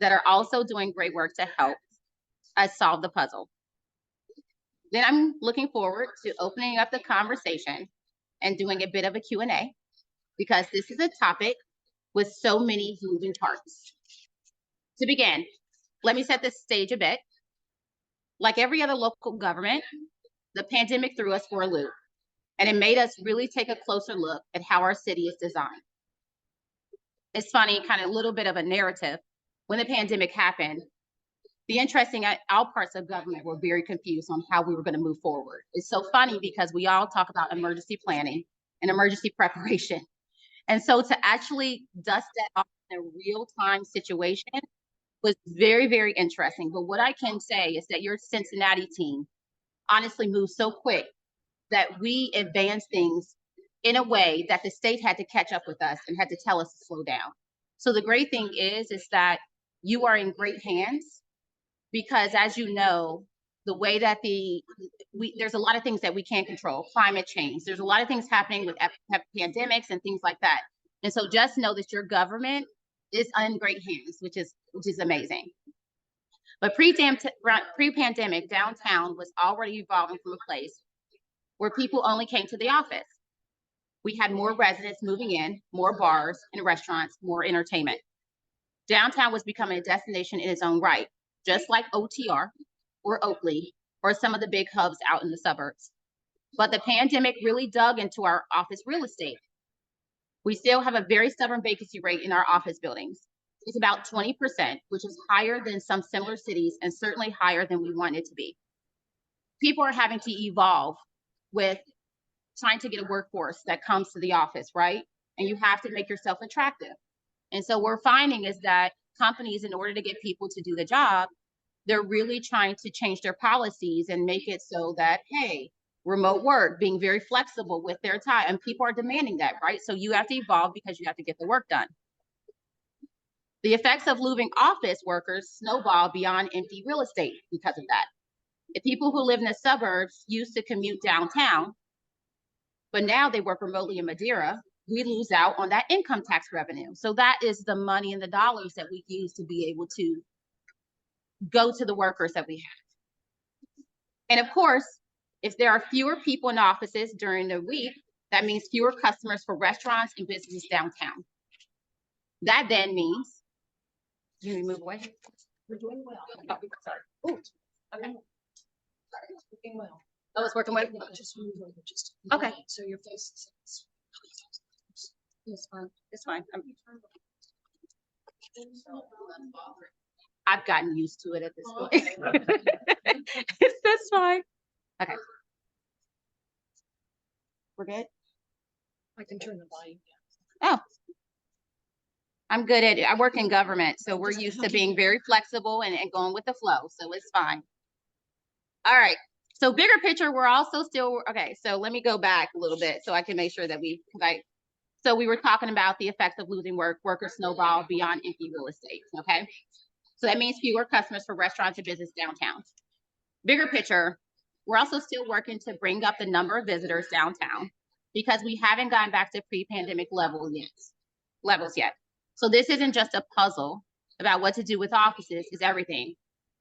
that are also doing great work to help us solve the puzzle. Then I'm looking forward to opening up the conversation and doing a bit of a Q&A because this is a topic with so many moving parts. To begin, let me set the stage a bit. Like every other local government, the pandemic threw us for a loop, and it made us really take a closer look at how our city is designed. It's funny, kind of a little bit of a narrative. When the pandemic happened, all parts of government were very confused on how we were going to move forward. It's so funny because we all talk about emergency planning and emergency preparation. And so to actually dust that off in a real-time situation was very, very interesting. But what I can say is that your Cincinnati team honestly moved so quick that we advanced things in a way that the state had to catch up with us and had to tell us to slow down. So the great thing is that you are in great hands because, as you know, the way that there's a lot of things that we can't control, climate change. There's a lot of things happening with pandemics and things like that. And so just know that your government is in great hands, which is amazing. But pre-pandemic, downtown was already evolving from a place where people only came to the office. We had more residents moving in, more bars and restaurants, more entertainment. Downtown was becoming a destination in its own right, just like OTR or Oakley or some of the big hubs out in the suburbs. But the pandemic really dug into our office real estate. We still have a very stubborn vacancy rate in our office buildings. It's about 20%, which is higher than some similar cities and certainly higher than we want it to be. People are having to evolve with trying to get a workforce that comes to the office, right? And you have to make yourself attractive. And so we're finding is that companies, in order to get people to do the job, they're really trying to change their policies and make it so that, hey, remote work, being very flexible with their time, and people are demanding that, right? So you have to evolve because you have to get the work done. The effects of losing office workers snowball beyond empty real estate because of that. The people who live in the suburbs used to commute downtown, but now they work remotely in Madeira. We lose out on that income tax revenue. So that is the money and the dollars that we use to be able to go to the workers that we have. And of course, if there are fewer people in offices during the week, that means fewer customers for restaurants and businesses downtown. That then means, you move away? We're doing well. Oh, sorry. Ooh, okay. Sorry, it's working well. Oh, it's working well? Just move over just. Okay. So your face is. It's fine. It's fine. I've gotten used to it at this point. That's fine. Okay. We're good? I can turn the volume Oh. down. I'm good at it. I work in government, so we're used to being very flexible and going with the flow, so it's fine. All right. So bigger picture, we're also still, okay, so let me go back a little bit so I can make sure that so we were talking about the effects of losing workers snowball beyond empty real estate, okay? So that means fewer customers for restaurants and business downtown. Bigger picture, we're also still working to bring up the number of visitors downtown because we haven't gotten back to pre-pandemic levels yet. So this isn't just a puzzle about what to do with offices, it's everything.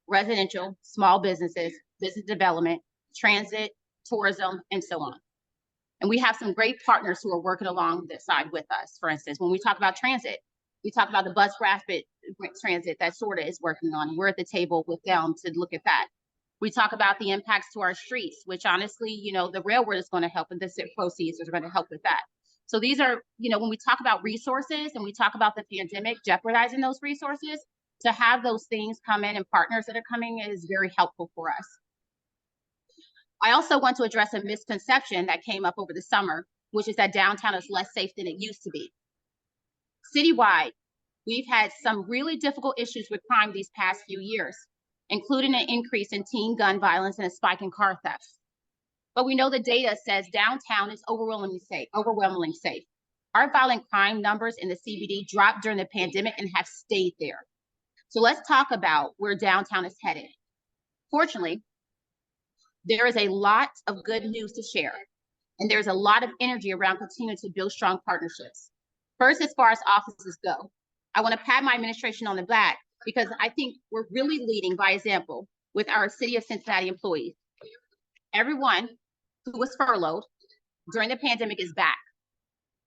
Residential, small businesses, business development, transit, tourism, and so on. And we have some great partners who are working along this side with us. For instance, when we talk about transit, we talk about the bus rapid transit that SORTA is working on. We're at the table with them to look at that. We talk about the impacts to our streets, which honestly, you know, the railroad is going to help, and the proceeds are going to help with that. So these are, you know, when we talk about resources and we talk about the pandemic jeopardizing those resources, to have those things come in and partners that are coming is very helpful for us. I also want to address a misconception that came up over the summer, which is that downtown is less safe than it used to be. Citywide, we've had some really difficult issues with crime these past few years, including an increase in teen gun violence and a spike in car thefts. But we know the data says downtown is overwhelmingly safe. Our violent crime numbers in the CBD dropped during the pandemic and have stayed there. So let's talk about where downtown is headed. Fortunately, there is a lot of good news to share, and there's a lot of energy around continuing to build strong partnerships. First, as far as offices go, I want to pat my administration on the back because I think we're really leading by example with our city of Cincinnati employees. Everyone who was furloughed during the pandemic is back.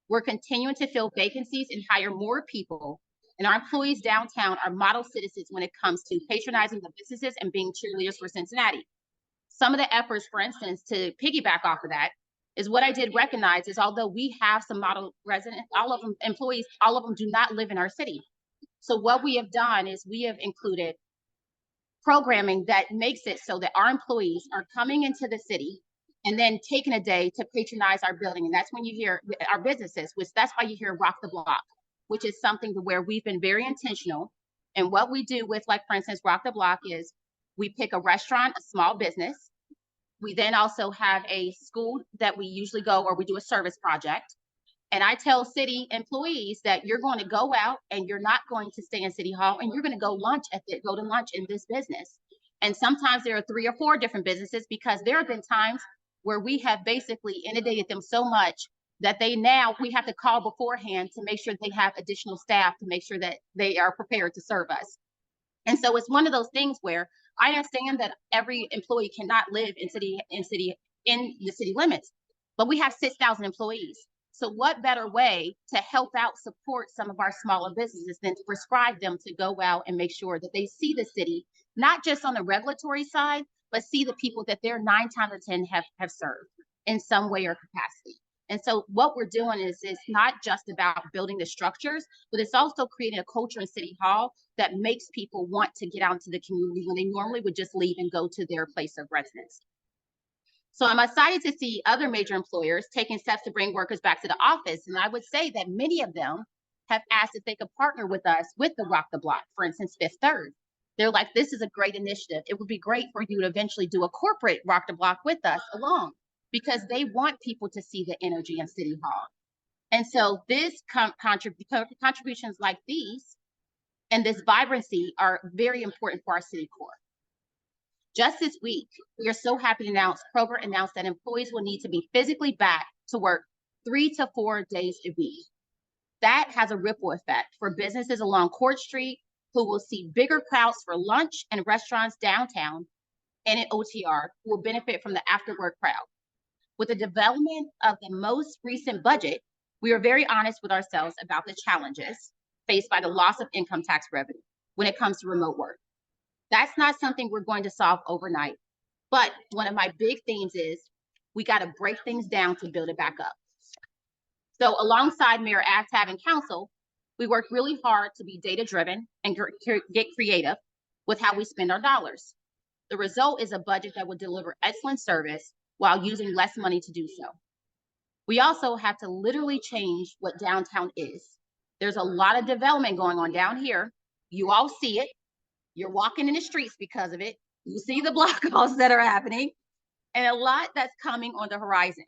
We're continuing to fill vacancies and hire more people. And our employees downtown are model citizens when it comes to patronizing the businesses and being cheerleaders for Cincinnati. Some of the efforts, for instance, to piggyback off of that is what I did recognize is although we have some model residents, all of them employees, all of them do not live in our city. So what we have done is we have included programming that makes it so that our employees are coming into the city and then taking a day to patronize our building. And that's when you hear our businesses, which that's why you hear Rock the Block, which is something to where we've been very intentional. And what we do with, like, for instance, Rock the Block is we pick a restaurant, a small business. We then also have a school that we usually go, or we do a service project. And I tell city employees that you're going to go out and you're not going to stay in City Hall, and you're going to go to lunch in this business. And sometimes there are 3 or 4 different businesses, because there have been times where we have basically inundated them so much that we have to call beforehand to make sure they have additional staff to make sure that they are prepared to serve us. And so it's one of those things where I understand that every employee cannot live in the city limits, but we have 6,000 employees. So what better way to help out support some of our smaller businesses than to prescribe them to go out and make sure that they see the city, not just on the regulatory side, but see the people that they're 9 times out of 10 have served in some way or capacity. And so what we're doing is not just about building the structures, but it's also creating a culture in City Hall that makes people want to get out into the community when they normally would just leave and go to their place of residence. So I'm excited to see other major employers taking steps to bring workers back to the office. And I would say that many of them have asked if they could partner with us with the Rock the Block, for instance, Fifth Third. They're like, this is a great initiative. It would be great for you to eventually do a corporate Rock the Block with us along, because they want people to see the energy in City Hall. And so this contributions like these and this vibrancy are very important for our city core. Just this week, we are so happy to announce Kroger announced that employees will need to be physically back to work 3 to 4 days a week. That has a ripple effect for businesses along Court Street, who will see bigger crowds for lunch, and restaurants downtown and in OTR who will benefit from the after work crowd. With the development of the most recent budget, we are very honest with ourselves about the challenges faced by the loss of income tax revenue when it comes to remote work. That's not something we're going to solve overnight. But one of my big themes is we got to break things down to build it back up. So alongside Mayor Aftab and Council, we work really hard to be data-driven and get creative with how we spend our dollars. The result is a budget that will deliver excellent service while using less money to do so. We also have to literally change what downtown is. There's a lot of development going on down here. You all see it. You're walking in the streets because of it. You see the block outs that are happening, and a lot that's coming on the horizon.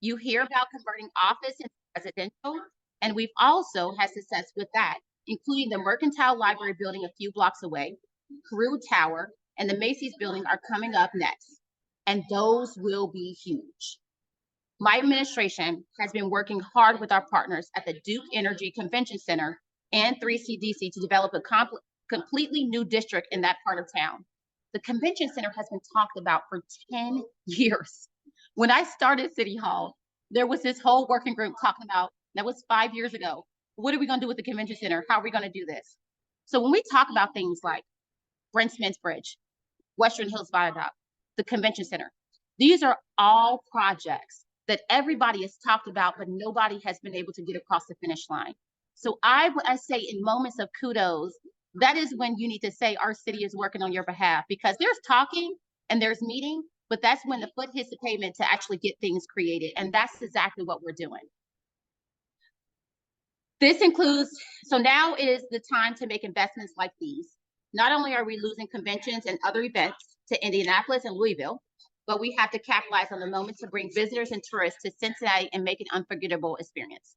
You hear about converting office into residential, and we've also had success with that, including the Mercantile Library building a few blocks away, Carew Tower, and the Macy's building are coming up next, and those will be huge. My administration has been working hard with our partners at the Duke Energy Convention Center and 3CDC to develop a completely new district in that part of town. The convention center has been talked about for 10 years. When I started City Hall, there was this whole working group talking about, that was 5 years ago. What are we going to do with the convention center? How are we going to do this? So when we talk about things like Brent Smith Bridge, Western Hills Viaduct, the convention center, these are all projects that everybody has talked about, but nobody has been able to get across the finish line. So I say in moments of kudos, that is when you need to say our city is working on your behalf, because there's talking and there's meeting, but that's when the foot hits the pavement to actually get things created. And that's exactly what we're doing. This includes, so now is the time to make investments like these. Not only are we losing conventions and other events to Indianapolis and Louisville, but we have to capitalize on the moment to bring visitors and tourists to Cincinnati and make an unforgettable experience.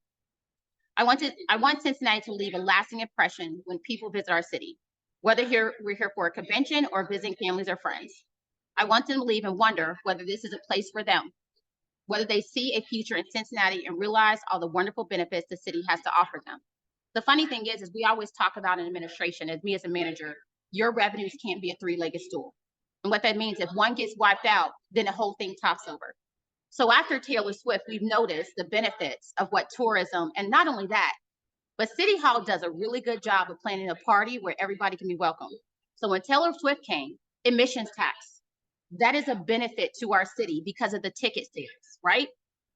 I want Cincinnati to leave a lasting impression when people visit our city, whether we're here for a convention or visiting families or friends. I want them to leave and wonder whether this is a place for them, whether they see a future in Cincinnati and realize all the wonderful benefits the city has to offer them. The funny thing is we always talk about in administration, as me as a manager, your revenues can't be a three-legged stool. And what that means, if one gets wiped out, then the whole thing tops over. So after Taylor Swift, we've noticed the benefits of what tourism, and not only that, but City Hall does a really good job of planning a party where everybody can be welcome. So when Taylor Swift came, admissions tax, that is a benefit to our city because of the ticket sales, right?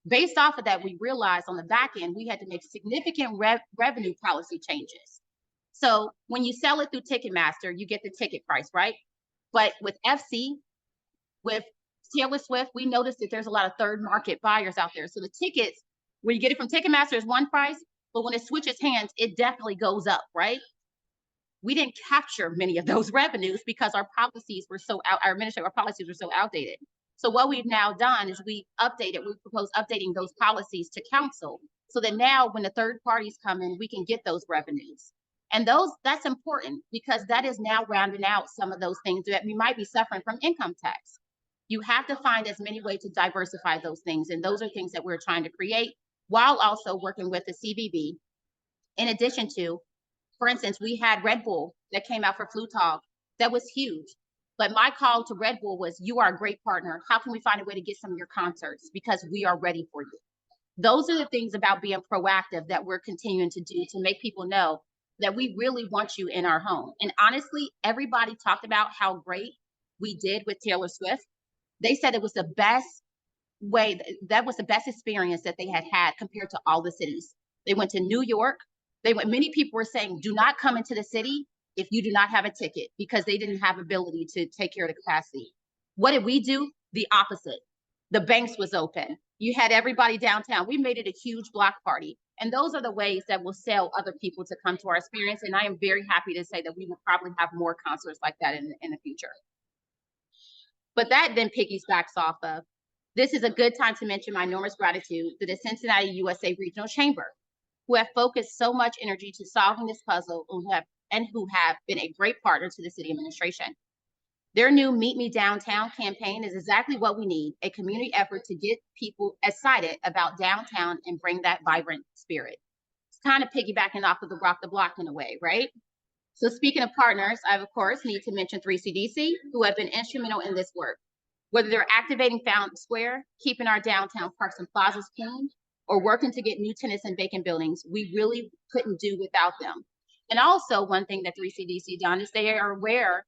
Based off of that, we realized on the back end, we had to make significant revenue policy changes. So when you sell it through Ticketmaster, you get the ticket price, right? But with FC, with Taylor Swift, we noticed that there's a lot of third market buyers out there. So the tickets, when you get it from Ticketmaster, is one price, but when it switches hands, it definitely goes up, right? We didn't capture many of those revenues because our policies were so out, our administrative policies were so outdated. So what we've now done is we propose updating those policies to council so that now when the third parties come in, we can get those revenues. And that's important because that is now rounding out some of those things that we might be suffering from income tax. You have to find as many ways to diversify those things. And those are things that we're trying to create while also working with the CVB. In addition to, for instance, we had Red Bull that came out for Flu Talk. That was huge. But my call to Red Bull was, you are a great partner. How can we find a way to get some of your concerts? Because we are ready for you. Those are the things about being proactive that we're continuing to do to make people know that we really want you in our home. And honestly, everybody talked about how great we did with Taylor Swift. They said it was the best way, that was the best experience that they had had compared to all the cities. They went to New York. Many people were saying, do not come into the city if you do not have a ticket, because they didn't have ability to take care of the capacity. What did we do? The opposite. The banks was open. You had everybody downtown. We made it a huge block party. And those are the ways that will sell other people to come to our experience. And I am very happy to say that we will probably have more concerts like that in the future. But that then piggybacks off of, this is a good time to mention my enormous gratitude to the Cincinnati USA Regional Chamber, who have focused so much energy to solving this puzzle and who have been a great partner to the city administration. Their new Meet Me Downtown campaign is exactly what we need, a community effort to get people excited about downtown and bring that vibrant spirit. It's kind of piggybacking off of the Rock the Block in a way, right? So speaking of partners, I, of course, need to mention 3CDC, who have been instrumental in this work. Whether they're activating Fountain Square, keeping our downtown parks and plazas clean, or working to get new tenants in vacant buildings, we really couldn't do without them. And also one thing that 3CDC done is they are aware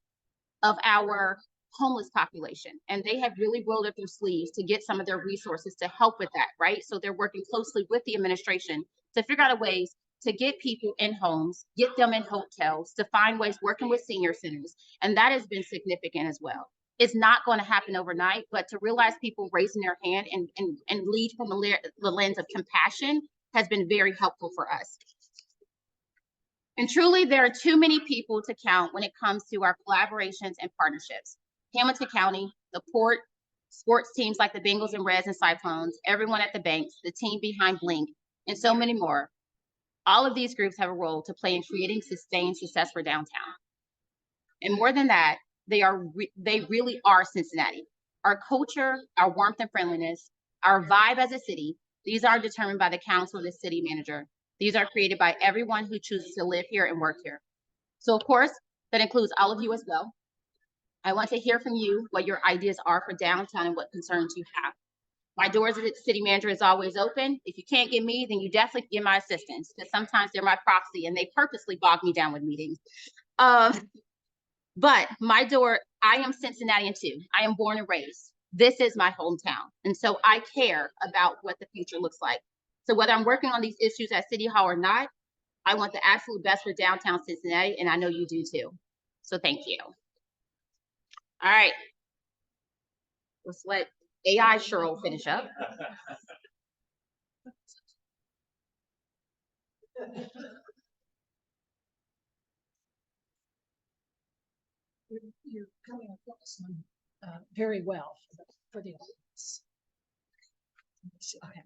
of our homeless population, and they have really rolled up their sleeves to get some of their resources to help with that, right? So they're working closely with the administration to figure out ways to get people in homes, get them in hotels, to find ways working with senior centers. And that has been significant as well. It's not going to happen overnight, but to realize people raising their hand and lead from the lens of compassion has been very helpful for us. And truly, there are too many people to count when it comes to our collaborations and partnerships. Hamilton County, the port, sports teams like the Bengals and Reds and Cyclones, everyone at the banks, the team behind Blink, and so many more. All of these groups have a role to play in creating sustained success for downtown. And more than that, they really are Cincinnati. Our culture, our warmth and friendliness, our vibe as a city, these are determined by the council and the city manager. These are created by everyone who chooses to live here and work here. So of course, that includes all of you as well. I want to hear from you what your ideas are for downtown and what concerns you have. My doors as a city manager is always open. If you can't get me, then you definitely get my assistants, because sometimes they're my proxy and they purposely bog me down with meetings. But my door, I am Cincinnatian too. I am born and raised. This is my hometown. And so I care about what the future looks like. So whether I'm working on these issues at City Hall or not, I want the absolute best for downtown Cincinnati, and I know you do too. So thank you. All right. Let's let AI Sheryl finish up. You're coming across them very well for the audience. Let me see if I can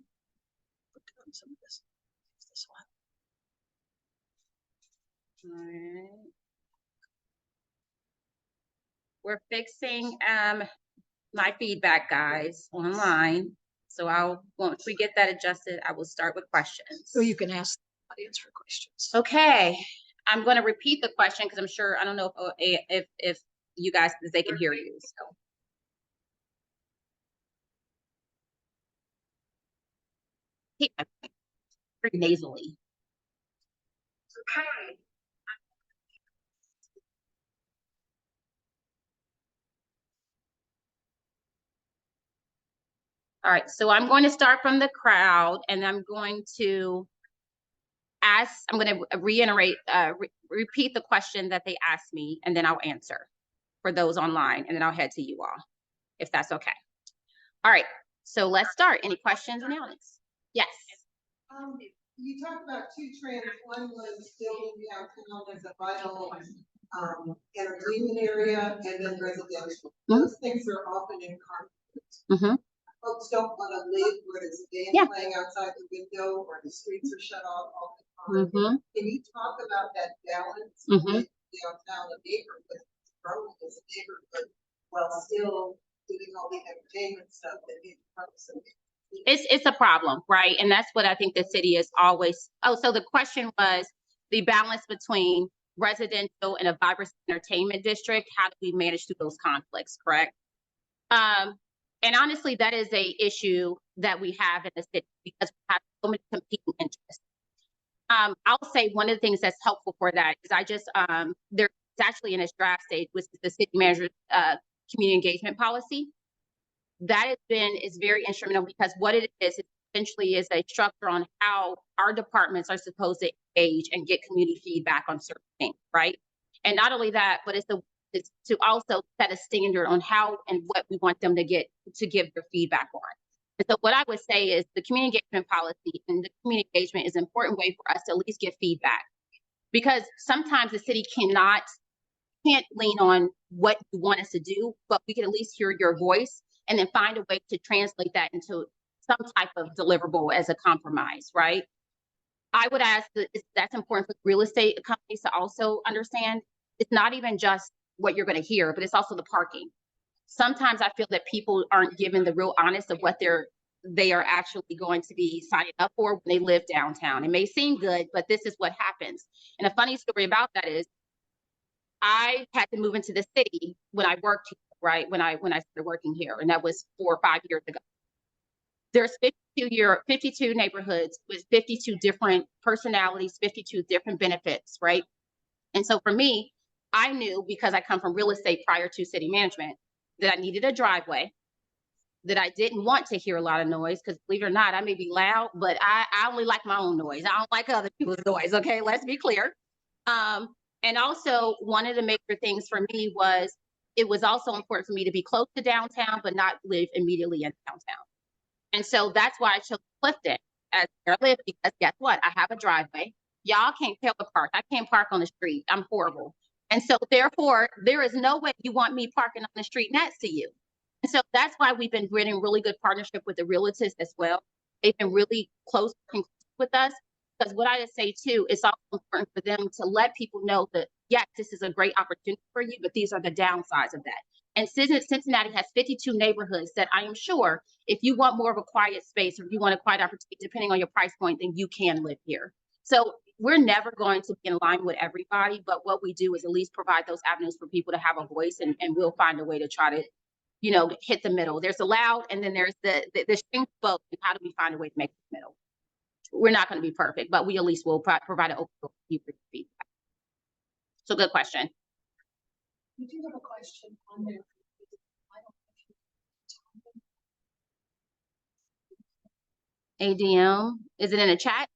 put down some of this. This one. All right. We're fixing my feedback, guys, online. So once we get that adjusted, I will start with questions. So you can ask audience for questions. Okay, I'm going to repeat the question because I'm sure, I don't know if you guys, if they can hear you. So. Very nasally. All right, so I'm going to start from the crowd, and I'm going to reiterate, repeat the question that they asked me, and then I'll answer for those online, and then I'll head to you all, if that's okay. All right, so let's start. Any questions in the audience? Yes. You talked about two trends. One was building downtown as a vital entertainment area, and then residential. Those things are often in conflict. Folks don't want to live where there's a band playing outside the window or the streets are shut off all the time. Can you talk about that balance with downtown, a neighborhood growing as a neighborhood while still doing all the entertainment stuff that needs proximity? It's a problem, right? And that's what I think the city is always. Oh, so the question was the balance between residential and a vibrant entertainment district. How do we manage through those conflicts, correct? And honestly, that is a issue that we have in the city because we have so many competing interests. I'll say one of the things that's helpful for that is there's actually in its draft stage, which is the city manager's community engagement policy. That is very instrumental because what it is essentially is a structure on how our departments are supposed to engage and get community feedback on certain things, right? And not only that, but it's to also set a standard on how and what we want them to give their feedback on. And so what I would say is the community engagement policy and the community engagement is an important way for us to at least get feedback, because sometimes the city can't lean on what you want us to do, but we can at least hear your voice and then find a way to translate that into some type of deliverable as a compromise, right? I would ask that's important for real estate companies to also understand. It's not even just what you're going to hear, but it's also the parking. Sometimes I feel that people aren't given the real honest of what they are actually going to be signing up for when they live downtown. It may seem good, but this is what happens. And a funny story about that is I had to move into the city when I worked here, right? When I started working here, and that was 4 or 5 years ago. There's 52 neighborhoods with 52 different personalities, 52 different benefits, right? And so for me, I knew, because I come from real estate prior to city management, that I needed a driveway, that I didn't want to hear a lot of noise, because believe it or not, I may be loud, but I only like my own noise. I don't like other people's noise, okay? Let's be clear. And also, one of the major things for me was, it was also important for me to be close to downtown, but not live immediately in downtown. And so that's why I chose Clifton as where I live, because guess what? I have a driveway. Y'all can't tell the park. I can't park on the street. I'm horrible. And so therefore, there is no way you want me parking on the street next to you. And so that's why we've been in really good partnership with the realtors as well. They've been really close with us. Because what I would say too, it's also important for them to let people know that, yes, this is a great opportunity for you, but these are the downsides of that. And Cincinnati has 52 neighborhoods that I am sure if you want more of a quiet space, or if you want a quiet opportunity, depending on your price point, then you can live here. So we're never going to be in line with everybody, but what we do is at least provide those avenues for people to have a voice, and we'll find a way to try to, hit the middle. There's the loud, and then there's the string both. And how do we find a way to make the middle? We're not going to be perfect, but we at least will provide an open feedback. So good question. We do have a question on there. ADM, is it in a chat?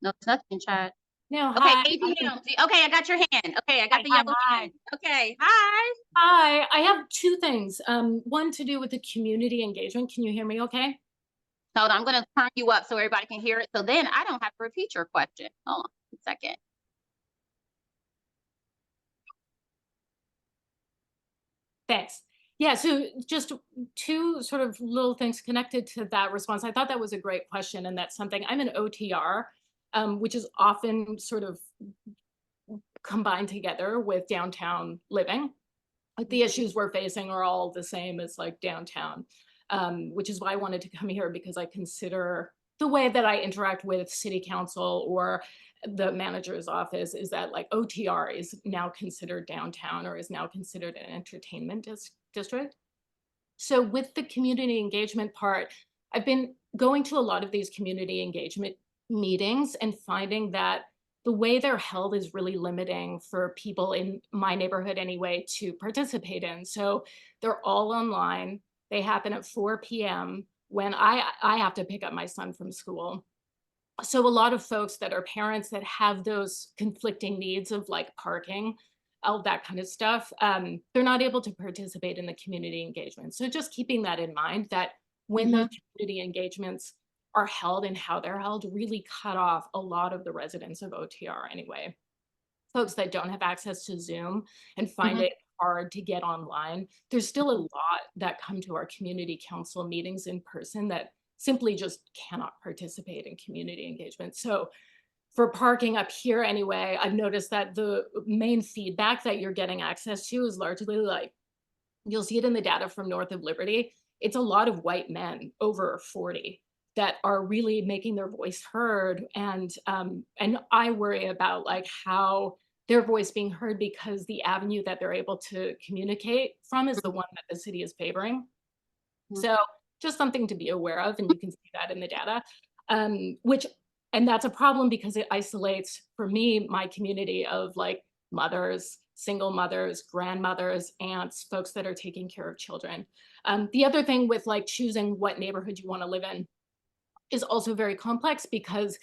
No, it's nothing in chat. No, okay, hi. ADM. Okay, I got your hand. Okay, I got the yellow hand. Okay, hi. Hi, I have two things. One to do with the community engagement. Can you hear me okay? Hold on, I'm going to turn you up so everybody can hear it. So then I don't have to repeat your question. Hold on a second. Thanks. Yeah, so just two sort of little things connected to that response. I thought that was a great question, and that's something, I'm an OTR, which is often sort of combined together with downtown living. Like the issues we're facing are all the same as like downtown, which is why I wanted to come here, because I consider the way that I interact with city council or the manager's office is that like OTR is now considered downtown or is now considered an entertainment district. So with the community engagement part, I've been going to a lot of these community engagement meetings and finding that the way they're held is really limiting for people in my neighborhood anyway to participate in. So they're all online. They happen at 4 p.m. when I have to pick up my son from school. So a lot of folks that are parents that have those conflicting needs of like parking, all that kind of stuff, they're not able to participate in the community engagement. So just keeping that in mind, that when those community engagements are held and how they're held really cut off a lot of the residents of OTR anyway. Folks that don't have access to Zoom and find it hard to get online. There's still a lot that come to our community council meetings in person that simply just cannot participate in community engagement. So for parking up here anyway, I've noticed that the main feedback that you're getting access to is largely like, you'll see it in the data from North of Liberty. It's a lot of white men over 40 that are really making their voice heard. And I worry about like how their voice being heard because the avenue that they're able to communicate from is the one that the city is favoring. So just something to be aware of, and you can see that in the data, and that's a problem because it isolates, for me, my community of like mothers, single mothers, grandmothers, aunts, folks that are taking care of children. The other thing with like choosing what neighborhood you want to live in is also very complex because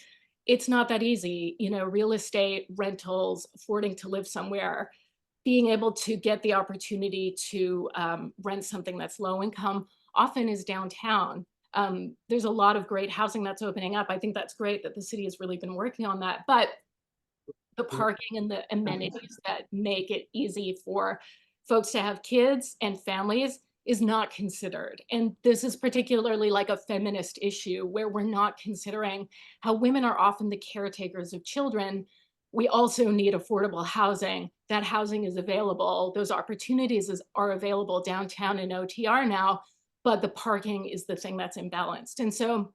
it's not that easy. You know, real estate, rentals, affording to live somewhere, being able to get the opportunity to rent something that's low income often is downtown. There's a lot of great housing that's opening up. I think that's great that the city has really been working on that, but the parking and the amenities that make it easy for folks to have kids and families is not considered. And this is particularly like a feminist issue where we're not considering how women are often the caretakers of children. We also need affordable housing. That housing is available. Those opportunities are available downtown in OTR now, but the parking is the thing that's imbalanced. And so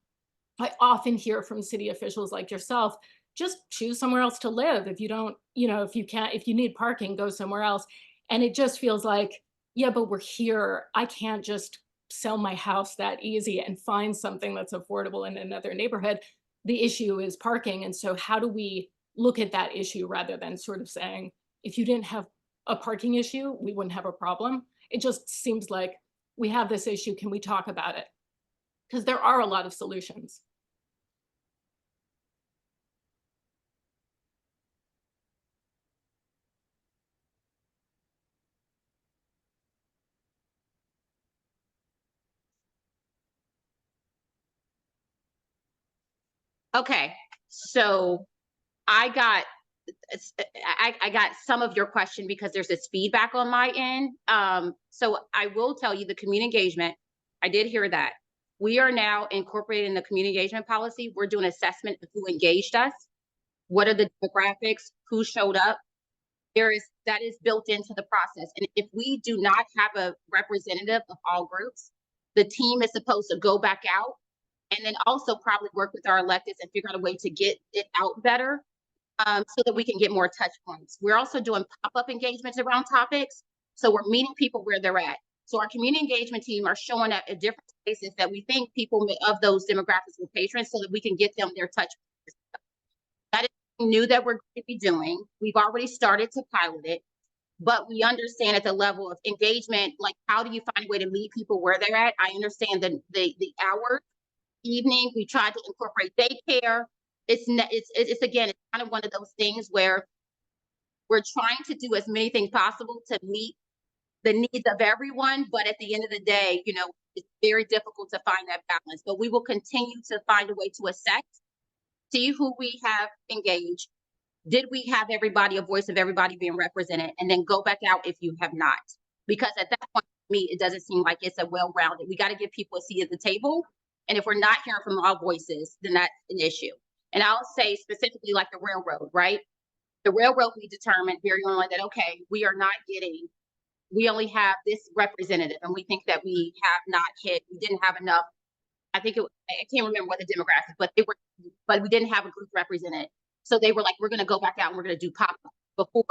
I often hear from city officials like yourself, just choose somewhere else to live. If you don't, you know, if you need parking, go somewhere else. And it just feels like, yeah, but we're here. I can't just sell my house that easy and find something that's affordable in another neighborhood. The issue is parking. And so how do we look at that issue rather than sort of saying, if you didn't have a parking issue, we wouldn't have a problem? It just seems like we have this issue. Can we talk about it? Because there are a lot of solutions. Okay, so I got some of your question because there's this feedback on my end. So I will tell you the community engagement. I did hear that. We are now incorporating the community engagement policy. We're doing assessment of who engaged us. What are the demographics? Who showed up? That is built into the process. And if we do not have a representative of all groups, the team is supposed to go back out and then also probably work with our electeds and figure out a way to get it out better, so that we can get more touch points. We're also doing pop-up engagements around topics. So we're meeting people where they're at. So our community engagement team are showing up at different places that we think people of those demographics will patrons so that we can get them their touch points. That is something new that we're going to be doing. We've already started to pilot it, but we understand at the level of engagement, like how do you find a way to meet people where they're at? I understand the hours, evening, we tried to incorporate daycare. It's again, it's kind of one of those things where we're trying to do as many things possible to meet the needs of everyone, but at the end of the day, you know, it's very difficult to find that balance. But we will continue to find a way to assess, see who we have engaged. Did we have everybody, a voice of everybody being represented, and then go back out if you have not? Because at that point, to me, it doesn't seem like it's a well-rounded. We got to give people a seat at the table. And if we're not hearing from all voices, then that's an issue. And I'll say specifically like the railroad, right? The railroad, we determined very early that, okay, we only have this representative, and we think that we have not hit, we didn't have enough I think I can't remember what the demographic, but we didn't have a group represented. So they were like, we're going to go back out and we're going to do pop-up before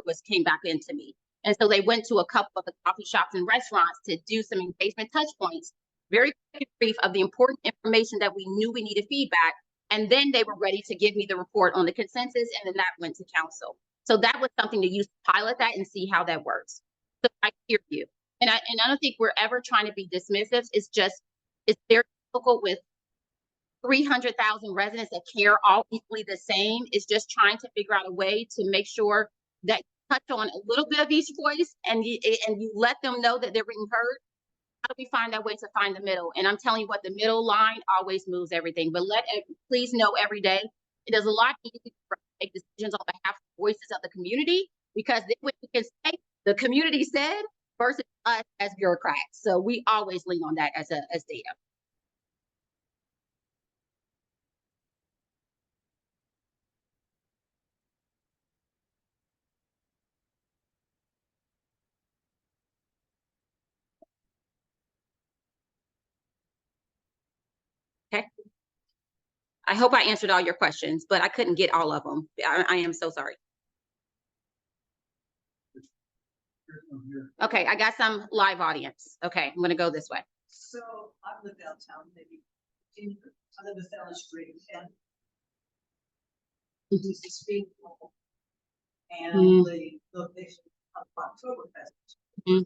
it came back into me. And so they went to a couple of the coffee shops and restaurants to do some engagement touch points, very brief of the important information that we knew we needed feedback. And then they were ready to give me the report on the consensus, and then that went to council. So that was something to use to pilot that and see how that works. So I hear you. And I don't think we're ever trying to be dismissive. It's very difficult with 300,000 residents that care all equally the same. It's just trying to figure out a way to make sure that you touch on a little bit of each voice and you let them know that they're being heard. How do we find that way to find the middle? And I'm telling you what, the middle line always moves everything. But please know every day, it is a lot easier to make decisions on behalf of the voices of the community, because then we can say the community said versus us as bureaucrats. So we always lean on that as data. Okay. I hope I answered all your questions, but I couldn't get all of them. I am so sorry. Okay, I got some live audience. Okay, I'm gonna go this way. So I live downtown, maybe I live down the street, and this is the speed level and the location of Oktoberfest. Mm-hmm.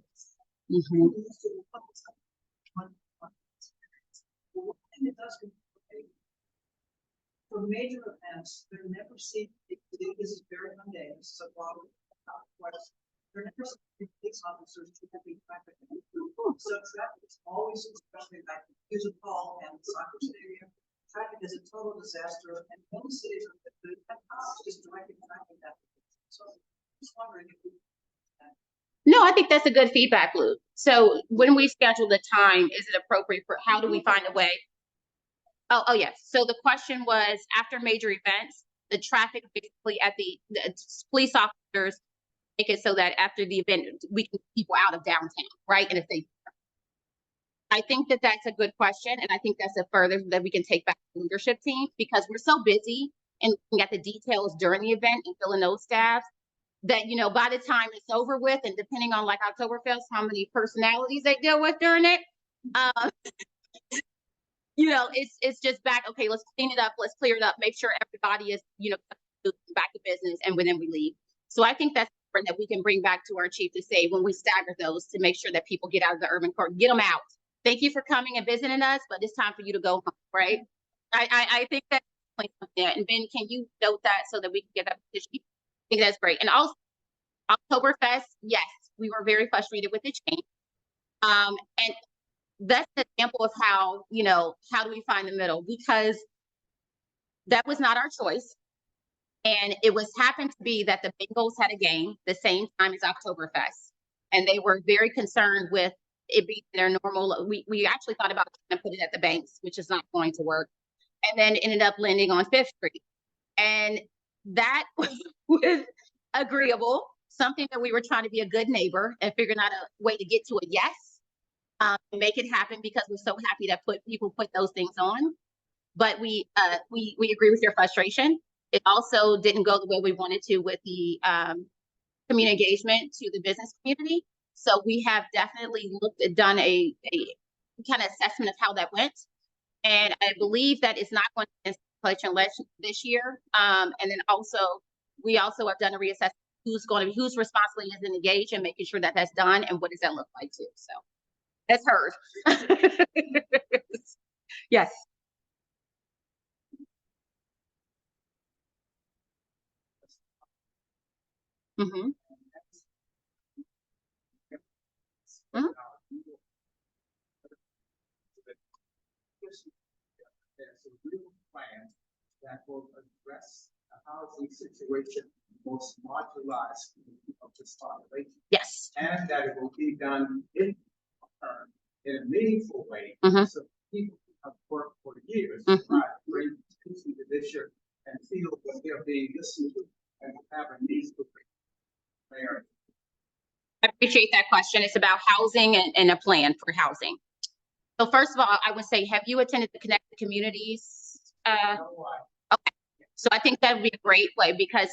And it does for major events, there never seems this is very mundane, so there never seems to be police officers to be traffic. So traffic is always, especially like here's a call and soccer stadium. Traffic is a total disaster, and many cities are just directing traffic that. So just wondering if we. No, I think that's a good feedback loop. So when we schedule the time, is it appropriate for, how do we find a way? Oh yes. So the question was, after major events, the traffic basically at the police officers make it so that after the event, we can keep people out of downtown, right? And if they, I think that that's a good question. And I think that's a further that we can take back to the leadership team, because we're so busy and looking at the details during the event and filling those staffs that, you know, by the time it's over with, and depending on like Oktoberfest, how many personalities they deal with during it, you know, it's just back. Okay, let's clean it up. Let's clear it up. Make sure everybody is, you know, back to business, and then we leave. So I think that's important that we can bring back to our chief to say when we stagger those, to make sure that people get out of the urban core, get them out. Thank you for coming and visiting us, but it's time for you to go home, right? I think that's there. And Ben, can you note that so that we can get that to chief? I think that's great. And also Oktoberfest, yes, we were very frustrated with the change. And that's an example of how, you know, how do we find the middle? Because that was not our choice. And it happened to be that the Bengals had a game the same time as Oktoberfest. And they were very concerned with it being their normal. We actually thought about trying to put it at the Banks, which is not going to work. And then ended up landing on 5th Street. And that was agreeable, something that we were trying to be a good neighbor and figuring out a way to get to a yes. Make it happen, because we're so happy that people put those things on. But we agree with your frustration. It also didn't go the way we wanted to with the community engagement to the business community. So we have definitely done a kind of assessment of how that went. And I believe that it's not going to be this year. And then also, we also have done a reassessment whose responsibility is in engage, and making sure that that's done, and what does that look like too. So that's heard. Yes. Mm-hmm. Mm-hmm. There's a real plan that will address the housing situation most marginalized of this population. Yes. And that it will be done in a meaningful way, so people have worked for years to try to bring attention to this issue and feel that they're being listened to and have a meaningful area. I appreciate that question. It's about housing and a plan for housing. So first of all, I would say, have you attended the Connected Communities? So I think that would be a great way, because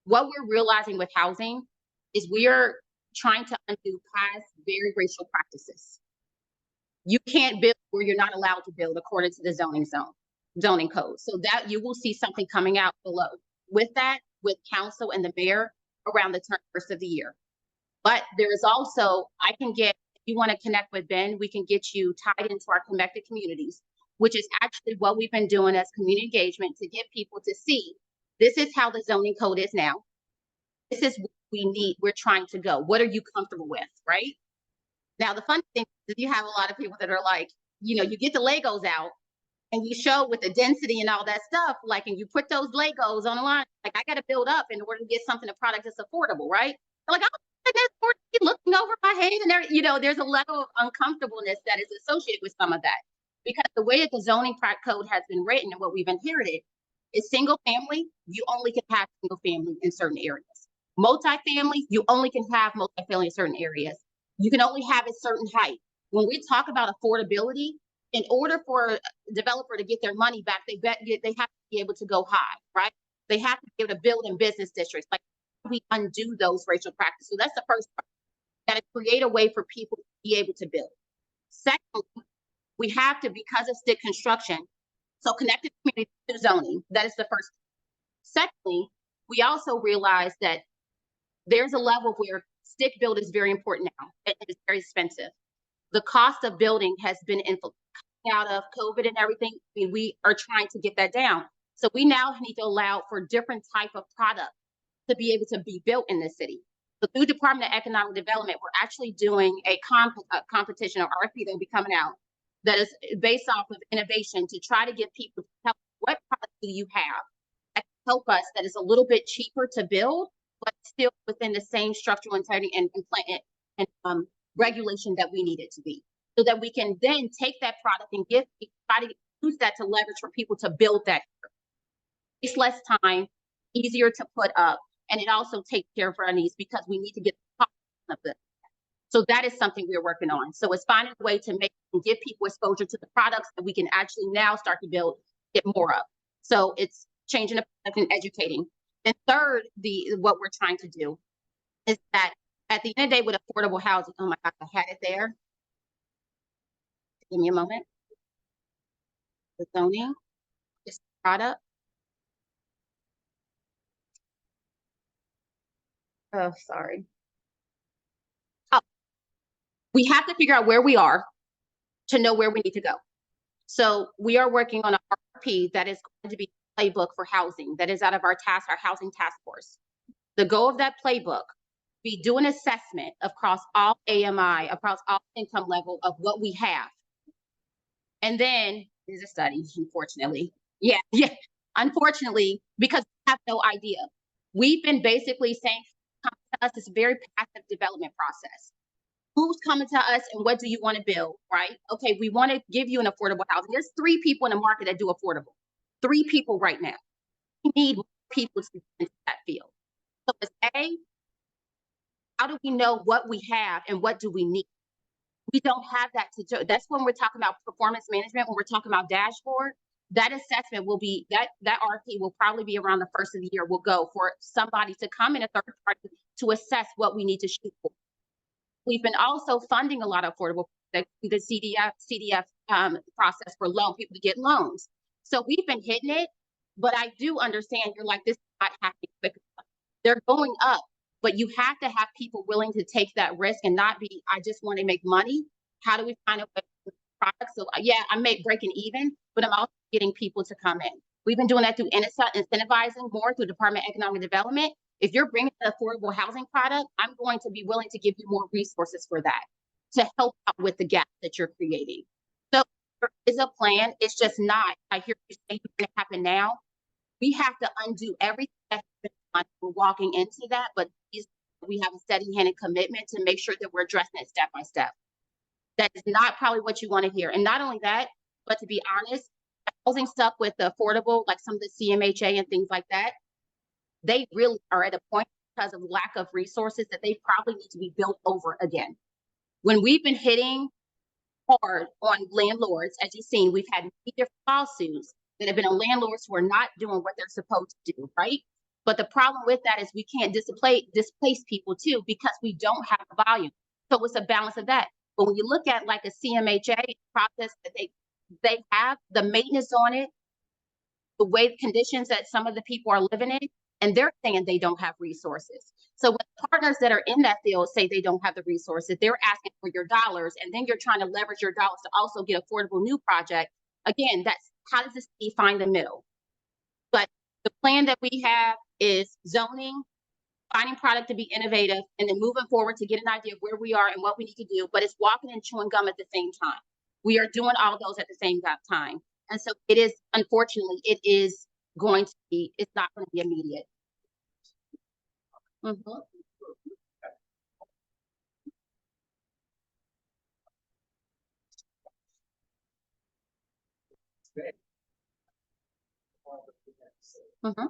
what we're realizing with housing is we are trying to undo past very racial practices. You can't build where you're not allowed to build according to the zoning code. So that you will see something coming out below with that, with council and the mayor around the first of the year. But there is also, if you want to connect with Ben, we can get you tied into our Connected Communities, which is actually what we've been doing as community engagement to get people to see, this is how the zoning code is now. This is what we need, we're trying to go. What are you comfortable with, right? Now, the fun thing is you have a lot of people that are like, you get the Legos out and you show with the density and all that stuff, like, and you put those Legos on the line, like, I got to build up in order to get something, a product that's affordable, right? They're like, oh, that's looking over my head. And there's a level of uncomfortableness that is associated with some of that. Because the way that the zoning code has been written and what we've inherited is single family, you only can have single family in certain areas. Multifamily, you only can have multifamily in certain areas. You can only have a certain height. When we talk about affordability, in order for a developer to get their money back, they have to be able to go high, right? They have to be able to build in business districts. Like, we undo those racial practices. So that's the first part. Got to create a way for people to be able to build. Secondly, we have to, because of stick construction, so connected community to zoning, that is the first. Secondly, we also realize that there's a level where stick build is very important now. It is very expensive. The cost of building has been out of COVID and everything. I mean, we are trying to get that down. So we now need to allow for different type of product to be able to be built in the city. So through Department of Economic Development, we're actually doing a competition or RFP that will be coming out that is based off of innovation to try to get people to tell what product do you have that can help us, that is a little bit cheaper to build, but still within the same structural integrity and regulation that we need it to be, so that we can then take that product and try to use that to leverage for people to build that. It's less time, easier to put up, and it also takes care of our needs because we need to get the cost of it. So that is something we're working on. So it's finding a way to give people exposure to the products that we can actually now start to get more of. So it's changing the product and educating. And third, what we're trying to do is that at the end of the day with affordable housing, oh my God, I had it there. Give me a moment. The zoning, this product. Oh, sorry. Oh, we have to figure out where we are to know where we need to go. So we are working on an RFP that is going to be a playbook for housing that is out of our housing task force. The goal of that playbook, we do an assessment across all AMI, across all income level of what we have. And then there's a study, unfortunately. Yeah. Unfortunately, because we have no idea. We've been basically saying to us, it's a very passive development process. Who's coming to us and what do you want to build, right? Okay, we want to give you an affordable housing. There's 3 people in the market that do affordable. 3 people right now. We need more people to get into that field. So it's how do we know what we have and what do we need? We don't have that to do. That's when we're talking about performance management, when we're talking about dashboard, that assessment will be, that RFP will probably be around the first of the year. We'll go for somebody to come in, a third party, to assess what we need to shoot for. We've been also funding a lot of affordable, the CDF process for people to get loans. So we've been hitting it, but I do understand you're like, this is not happening quickly. They're going up, but you have to have people willing to take that risk and not be, I just want to make money. How do we find a way to product? So yeah, I'm breaking even, but I'm also getting people to come in. We've been doing that through incentivizing more through Department of Economic Development. If you're bringing an affordable housing product, I'm going to be willing to give you more resources for that to help out with the gap that you're creating. So there is a plan. It's just not, I hear you say it's going to happen now. We have to undo everything that's been done. We're walking into that, but we have a steady-handed commitment to make sure that we're addressing it step by step. That is not probably what you want to hear. And not only that, but to be honest, housing stuff with the affordable, like some of the CMHA and things like that, they really are at a point because of lack of resources that they probably need to be built over again. When we've been hitting hard on landlords. As you've seen, we've had many different lawsuits that have been on landlords who are not doing what they're supposed to do, right? But the problem with that is we can't displace people too because we don't have the volume. So it's a balance of that. But when you look at like a CMHA process that they have, the maintenance on it, the way conditions that some of the people are living in, and they're saying they don't have resources. So when partners that are in that field say they don't have the resources, they're asking for your dollars, and then you're trying to leverage your dollars to also get affordable new project. Again, that's how does the city find the middle? But the plan that we have is zoning, finding product to be innovative, and then moving forward to get an idea of where we are and what we need to do. But it's walking and chewing gum at the same time. We are doing all those at the same time. And so it is, unfortunately, it is going to be, it's not going to be immediate. Mm-hmm. Mm-hmm.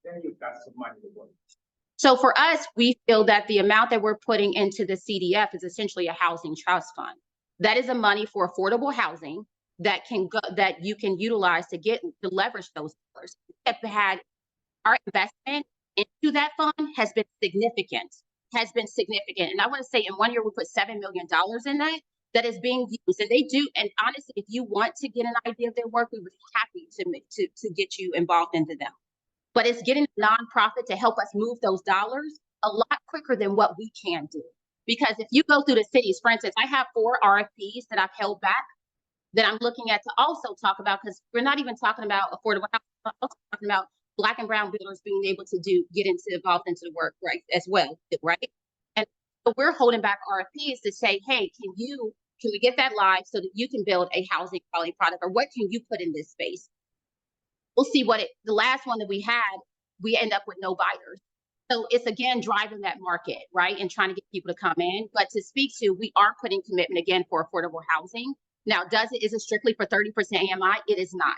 Then you've got some money to work. So for us, we feel that the amount that we're putting into the CDF is essentially a housing trust fund. That is a money for affordable housing that can go, that you can utilize to leverage those dollars. We have had our investment into that fund has been significant. And I want to say in 1 year, we put $7 million in that is being used. And they do, and honestly, if you want to get an idea of their work, we would be happy to get you involved into them. But it's getting a nonprofit to help us move those dollars a lot quicker than what we can do. Because if you go through the cities, for instance, I have 4 RFPs that I've held back that I'm looking at to also talk about, because we're not even talking about affordable housing, we're also talking about Black and brown builders being able to get involved into the work, right, as well, right? And so we're holding back RFPs to say, hey, can we get that live so that you can build a housing quality product, or what can you put in this space? We'll see the last one that we had, we end up with no buyers. So it's again driving that market, right? And trying to get people to come in. But to speak to, we are putting commitment again for affordable housing. Now, is it strictly for 30% AMI? It is not.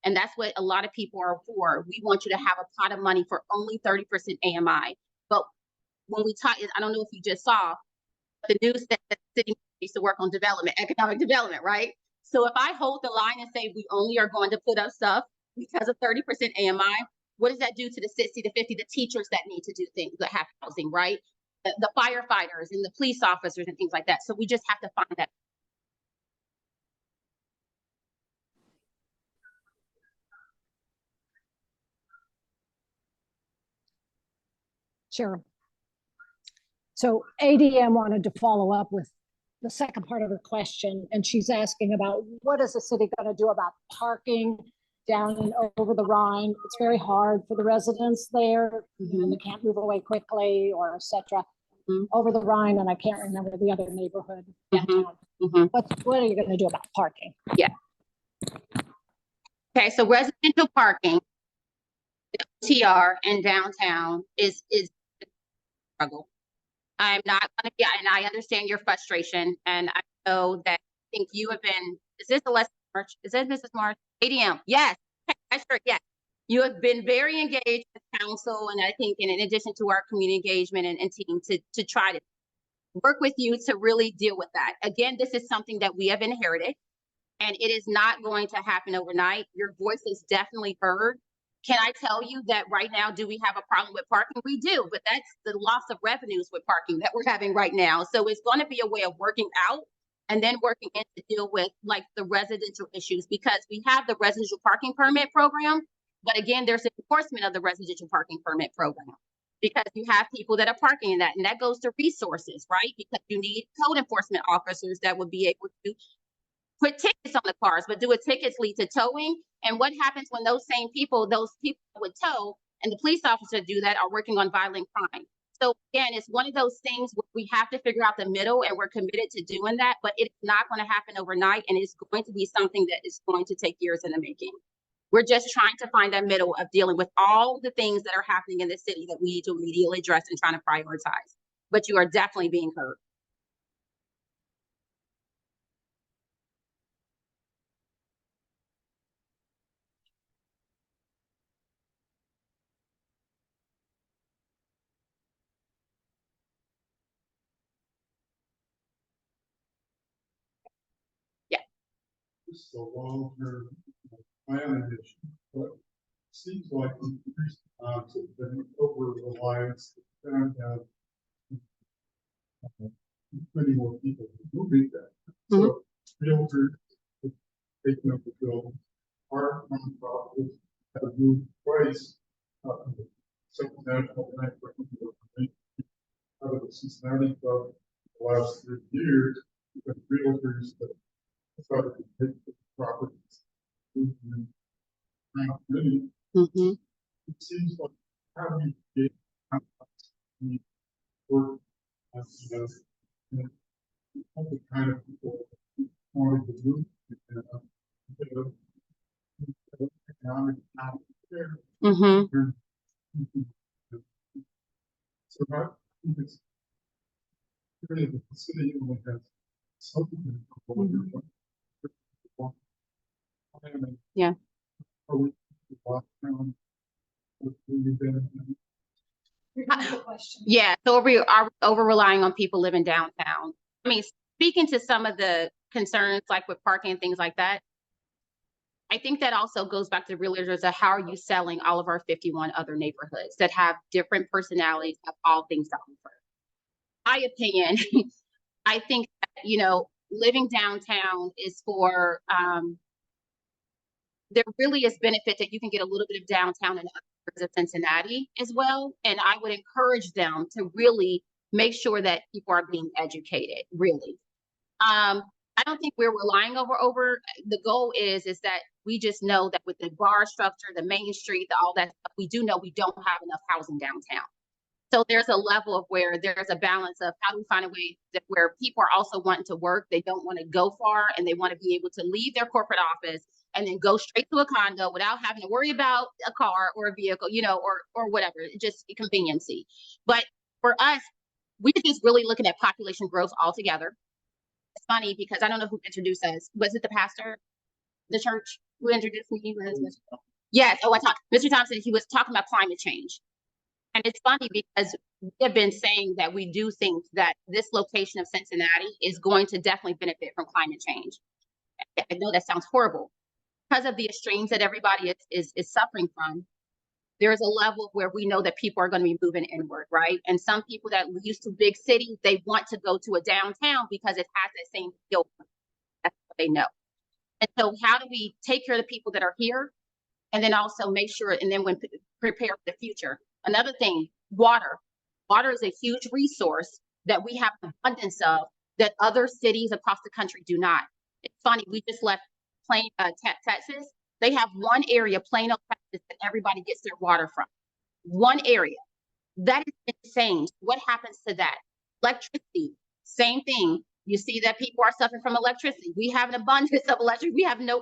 And that's what a lot of people are for. We want you to have a pot of money for only 30% AMI. But when we talk, I don't know if you just saw the news that the city used to work on economic development, right? So if I hold the line and say we only are going to put up stuff because of 30% AMI, what does that do to the 60 to 50, the teachers that need to do things, that have housing, right? The firefighters and the police officers and things like that. So we just have to find that. Sure. So ADM wanted to follow up with the second part of her question, and she's asking about what is the city going to do about parking down and over the Rhine. It's very hard for the residents there. Mm-hmm. They can't move away quickly, or etc. Mm-hmm. Over the Rhine, and I can't remember the other neighborhood downtown. Mm-hmm. What are you going to do about parking? Yeah. Okay, so residential parking, TR in downtown is a struggle. I'm not going to get, and I understand your frustration, and I know that I think you have been, is this Alessa March? Is that Mrs. March? ADM, yes, sure, yes. You have been very engaged with council, and I think in addition to our community engagement and team to try to work with you to really deal with that. Again, this is something that we have inherited, and it is not going to happen overnight. Your voice is definitely heard. Can I tell you that right now, do we have a problem with parking? We do, but that's the loss of revenues with parking that we're having right now. So it's going to be a way of working out and then working in to deal with like the residential issues, because we have the residential parking permit program, but again, there's enforcement of the residential parking permit program because you have people that are parking in that, and that goes to resources, right? Because you need code enforcement officers that would be able to put tickets on the cars, but do a tickets lead to towing? And what happens when those people with tow and the police officers do that are working on violent crime? So again, it's one of those things where we have to figure out the middle, and we're committed to doing that, but it's not going to happen overnight, and it's going to be something that is going to take years in the making. We're just trying to find that middle of dealing with all the things that are happening in the city that we need to immediately address and trying to prioritize. But you are definitely being heard. this is a long-term planning issue, but it seems like in recent times it's been over-reliance. And many more people moving that. So realtors have taken up the bill. Our nonprofits have moved twice. Second National Bank out of the Cincinnati club the last 3 years, because realtors that decided to take the properties. It seems like how do you get work as the kind of people wanted to move economic out there. So I think it's really the city only has something. Yeah. Yeah, so we are over relying on people living downtown. I mean, speaking to some of the concerns like with parking and things like that, I think that also goes back to realtors of how are you selling all of our 51 other neighborhoods that have different personalities, have all things to offer. My opinion, I think that, you know, living downtown is for, there really is benefit that you can get a little bit of downtown in other areas of Cincinnati as well. And I would encourage them to really make sure that people are being educated, really. I don't think we're relying over. The goal is that we just know that with the bar structure, the main street, all that stuff, we do know we don't have enough housing downtown. So there's a level of where there's a balance of how do we find a way that where people are also wanting to work, they don't want to go far, and they want to be able to leave their corporate office and then go straight to a condo without having to worry about a car or a vehicle, you know, or whatever, just conveniency. But for us, we're just really looking at population growth altogether. It's funny because I don't know who introduced us. Was it the pastor, the church who introduced me? Yes. Oh, Mr. Thompson, he was talking about climate change. And it's funny because we have been saying that we do think that this location of Cincinnati is going to definitely benefit from climate change. I know that sounds horrible. Because of the extremes that everybody is suffering from, there's a level where we know that people are going to be moving inward, right? And some people that are used to big cities, they want to go to a downtown because it has that same feel. That's what they know. And so how do we take care of the people that are here? And then also make sure, and then when prepare for the future. Another thing, water. Water is a huge resource that we have an abundance of that other cities across the country do not. It's funny, we just left Texas. They have one area, Plano, Texas, that everybody gets their water from. One area. That is insane. What happens to that? Electricity, same thing. You see that people are suffering from electricity. We have an abundance of electricity. We have no